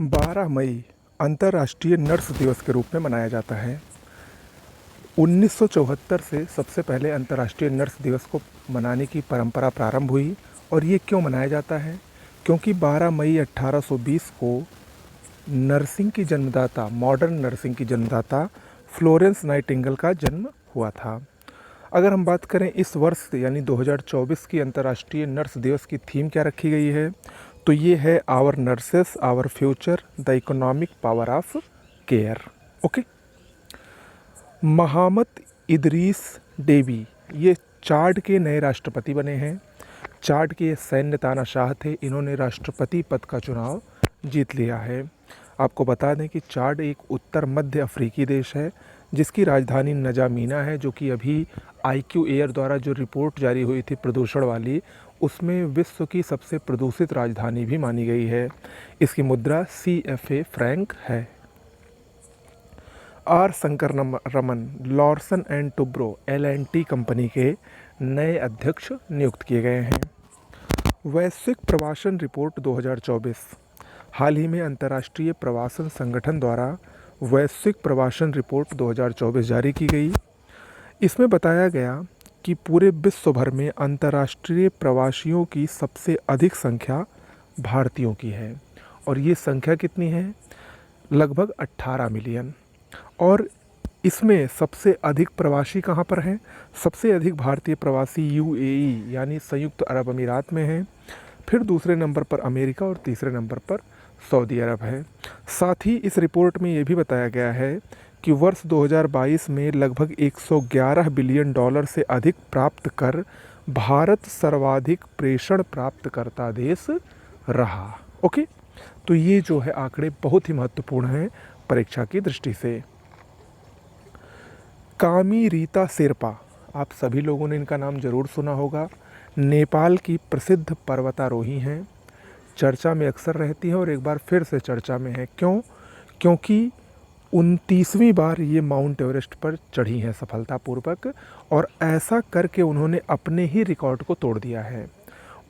12 मई अंतर्राष्ट्रीय नर्स दिवस के रूप में मनाया जाता है। 1974 से सबसे पहले अंतर्राष्ट्रीय नर्स दिवस को मनाने की परंपरा प्रारंभ हुई। और ये क्यों मनाया जाता है? क्योंकि 12 मई 1820 को नर्सिंग की जन्मदाता, मॉडर्न नर्सिंग की जन्मदाता फ्लोरेंस नाइटिंगेल का जन्म हुआ था। अगर हम बात करें इस वर्ष यानी 2024 की अंतर्राष्ट्रीय नर्स दिवस की थीम क्या रखी गई है, तो ये है our nurses our future the economic power of care. Okay. Mohammed Idriss Deby ये चाड के नए राष्ट्रपति बने हैं। चाड के सैन्य तानाशाह थे, इन्होंने राष्ट्रपति पद का चुनाव जीत लिया है। आपको बता दें कि चाड एक उत्तर मध्य अफ्रीकी देश है जिसकी राजधानी नजामीना है, जो कि अभी IQ एयर द्वारा जो रिपोर्ट जारी हुई थी प्रदूषण वाली, उसमें विश्व की सबसे प्रदूषित राजधानी भी मानी गई है। इसकी मुद्रा CFA फ्रैंक है। R Shankar Raman Larsen and Toubro LNT company के नए अध्यक्ष नियुक्त किए गए हैं। वैश्विक प्रवासन रिपोर्ट 2024 हाल ही में अंतर्राष्ट्रीय प्रवासन संगठन द्वारा वैश्विक प्रवासन रिपोर्ट 2024 जारी की गई। इसमें बताया गया कि पूरे विश्व भर में अंतर्राष्ट्रीय प्रवासियों की सबसे अधिक संख्या भारतीयों की है। और ये संख्या कितनी है? लगभग 18 मिलियन। और इसमें सबसे अधिक प्रवासी कहाँ पर हैं? सबसे अधिक भारतीय प्रवासी UAE यानी संयुक्त अरब अमीरात में हैं। फिर दूसरे नंबर पर अमेरिका और तीसरे नंबर पर सऊदी अरब है। साथ ही इस रिपोर्ट में ये भी बताया गया है कि वर्ष 2022 में लगभग 111 बिलियन डॉलर से अधिक प्राप्त कर भारत सर्वाधिक प्रेषण प्राप्तकर्ता देश रहा। ओके, तो ये जो है आंकड़े बहुत ही महत्वपूर्ण हैं परीक्षा की दृष्टि से। कामी रीता शेरपा, आप सभी लोगों ने इनका नाम जरूर सुना होगा। नेपाल की प्रसिद्ध पर्वतारोही हैं, चर्चा में अक्सर रहती हैं और एक बार फिर से चर्चा में है। क्यों? क्योंकि 29वीं बार ये माउंट एवरेस्ट पर चढ़ी हैं सफलतापूर्वक, और ऐसा करके उन्होंने अपने ही रिकॉर्ड को तोड़ दिया है।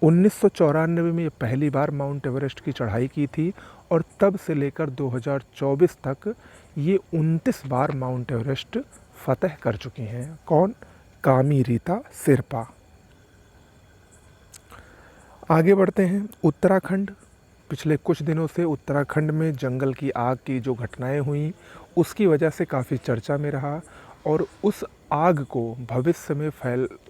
1994 में ये पहली बार माउंट एवरेस्ट की चढ़ाई की थी और तब से लेकर 2024 तक ये 29 बार माउंट एवरेस्ट फतह कर चुकी हैं। कौन? कामी रीता शेरपा। आगे बढ़ते हैं। उत्तराखंड, पिछले कुछ दिनों से उत्तराखंड में जंगल की आग की जो घटनाएं हुई उसकी वजह से काफ़ी चर्चा में रहा। और उस आग को भविष्य में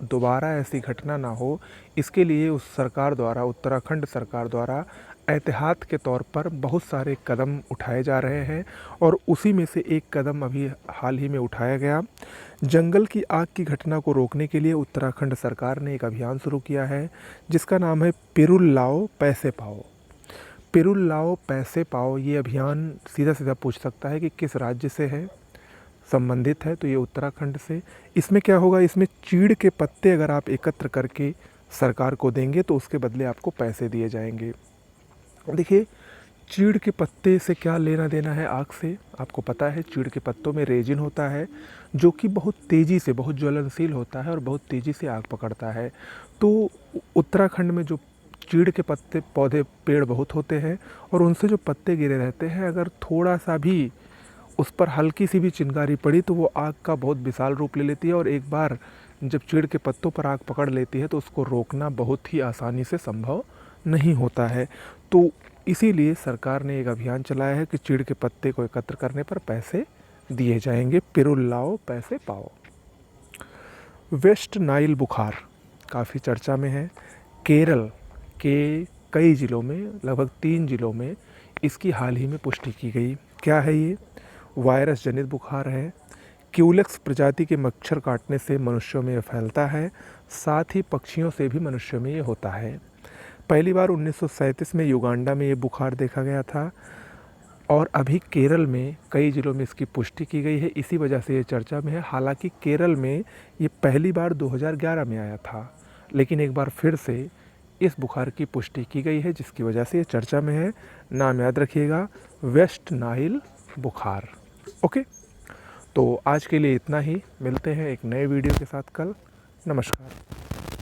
दोबारा ऐसी घटना ना हो, इसके लिए उस सरकार द्वारा, उत्तराखंड सरकार द्वारा एहतियात के तौर पर बहुत सारे कदम उठाए जा रहे हैं। और उसी में से एक कदम अभी हाल ही में उठाया गया। जंगल की आग की घटना को रोकने के लिए उत्तराखंड सरकार ने एक अभियान शुरू किया है जिसका नाम है पिरुल लाओ पैसे पाओ। पिरुल लाओ पैसे पाओ, ये अभियान सीधा सीधा पूछ सकता है कि किस राज्य से है, संबंधित है, तो ये उत्तराखंड से। इसमें क्या होगा? इसमें चीड़ के पत्ते अगर आप एकत्र करके सरकार को देंगे तो उसके बदले आपको पैसे दिए जाएंगे। देखिए, चीड़ के पत्ते से क्या लेना देना है आग से? आपको पता है चीड़ के पत्तों में रेजिन होता है जो कि बहुत तेज़ी से, बहुत ज्वलनशील होता है और बहुत तेज़ी से आग पकड़ता है। तो उत्तराखंड में जो चीड़ के पत्ते, पौधे, पेड़ बहुत होते हैं और उनसे जो पत्ते गिरे रहते हैं, अगर थोड़ा सा भी उस पर हल्की सी भी चिंगारी पड़ी तो वो आग का बहुत विशाल रूप ले लेती है। और एक बार जब चीड़ के पत्तों पर आग पकड़ लेती है तो उसको रोकना बहुत ही आसानी से संभव नहीं होता है। तो इसीलिए सरकार ने एक अभियान चलाया है कि चीड़ के पत्ते को एकत्र करने पर पैसे दिए जाएंगे। पिरुल लाओ पैसे पाओ। वेस्ट नाइल बुखार काफ़ी चर्चा में है। केरल के कई ज़िलों में, लगभग 3 ज़िलों में इसकी हाल ही में पुष्टि की गई। क्या है ये? वायरस जनित बुखार है। क्यूलेक्स प्रजाति के मच्छर काटने से मनुष्यों में फैलता है, साथ ही पक्षियों से भी मनुष्यों में ये होता है। पहली बार 1937 में युगांडा में ये बुखार देखा गया था और अभी केरल में कई ज़िलों में इसकी पुष्टि की गई है, इसी वजह से ये चर्चा में है। हालांकि केरल में ये पहली बार 2011 में आया था, लेकिन एक बार फिर से इस बुखार की पुष्टि की गई है जिसकी वजह से ये चर्चा में है। नाम याद रखिएगा, वेस्ट नाइल बुखार। ओके, तो आज के लिए इतना ही। मिलते हैं एक नए वीडियो के साथ कल। नमस्कार।